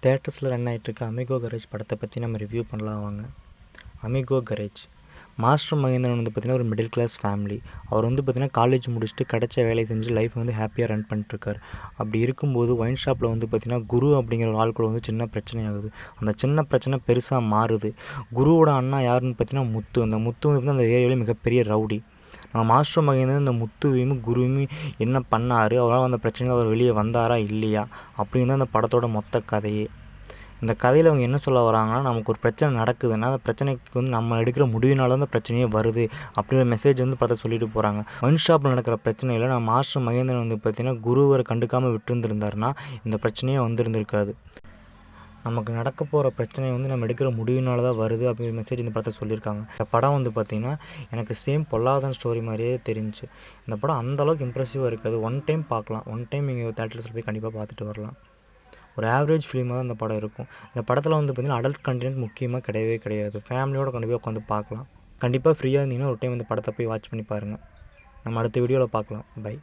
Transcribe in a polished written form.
தேட்டர்ஸில் run ஆகிட்டுருக்க amigo courage படத்தை பற்றி நம்ம ரிவ்யூ பண்ணலாம் வாங்க. அமிகோ கரேஜ் மாஸ்டர் மகேந்திரன் வந்து பார்த்திங்கன்னா ஒரு மிடில் கிளாஸ் ஃபேமிலி. அவர் வந்து பார்த்திங்கன்னா காலேஜ் முடிச்சுட்டு கிடைச்ச வேலையை செஞ்சு லைஃப் வந்து ஹாப்பியாக ரன் பண்ணிட்டுருக்காரு. அப்படி இருக்கும்போது ஒயின் ஷாப்பில் வந்து பார்த்திங்கன்னா குரு அப்படிங்கிற ஒரு ஆள் கூட வந்து சின்ன பிரச்சனை ஆகுது. அந்த சின்ன பிரச்சனை பெருசாக மாறுது. குருவோட அண்ணா யாருன்னு பார்த்திங்கன்னா முத்து. அந்த முத்து வந்து அந்த ஏரியாவிலே மிகப்பெரிய ரவுடி. நம்ம மாஸ்டர் மகேந்திரன் இந்த முத்துவையும் குருவையும் என்ன பண்ணார், அவரால் அந்த பிரச்சனையில் அவர் வெளியே வந்தாரா இல்லையா அப்படின்னு தான் இந்த படத்தோட மொத்த கதையே. இந்த கதையில் அவங்க என்ன சொல்ல வராங்கன்னா, நமக்கு ஒரு பிரச்சனை நடக்குதுன்னா அந்த பிரச்சனைக்கு வந்து நம்ம எடுக்கிற முடிவினால தான் அந்த பிரச்சனையே வருது அப்படிங்கிற மெசேஜ் வந்து பார்த்தா சொல்லிட்டு போகிறாங்க. ஒயின் ஷாப்பில் நடக்கிற பிரச்சனையில் நம்ம மாஸ்டர் மகேந்திரன் வந்து பார்த்திங்கன்னா குருவரை கண்டுக்காமல் விட்டுருந்துருந்தாருன்னா இந்த பிரச்சனையே வந்திருந்திருக்காது. நமக்கு நடக்க போகிற பிரச்சனை வந்து நம்ம எடுக்கிற முடிவினால தான் வருது அப்படிங்கிற மெசேஜ் இந்த படத்தை சொல்லியிருக்காங்க. இந்த படம் வந்து பார்த்திங்கன்னா எனக்கு சேம் பொல்லாதன் ஸ்டோரி மாதிரியே தெரிஞ்சு. இந்த படம் அந்தளவுக்கு இம்ப்ரெசிவாக இருக்காது. ஒன் டைம் பார்க்கலாம். ஒன் டைம் நீங்கள் தேட்டர்ஸில் போய் கண்டிப்பாக பார்த்துட்டு வரலாம். ஒரு ஆவரேஜ் ஃபிலிமாக தான் இந்த படம் இருக்கும். இந்த படத்தில் வந்து பார்த்திங்கன்னா அடல்ட் கண்டென்ட் முக்கியமாக கிடையவே கிடையாது. ஃபேமிலியோடு கண்டிப்பாக உட்காந்து பார்க்கலாம். கண்டிப்பாக ஃப்ரீயாக இருந்தீங்கன்னா ஒரு டைம் இந்த படத்தை போய் வாட்ச் பண்ணி பாருங்கள். நம்ம அடுத்த வீடியோவில் பார்க்கலாம். பை.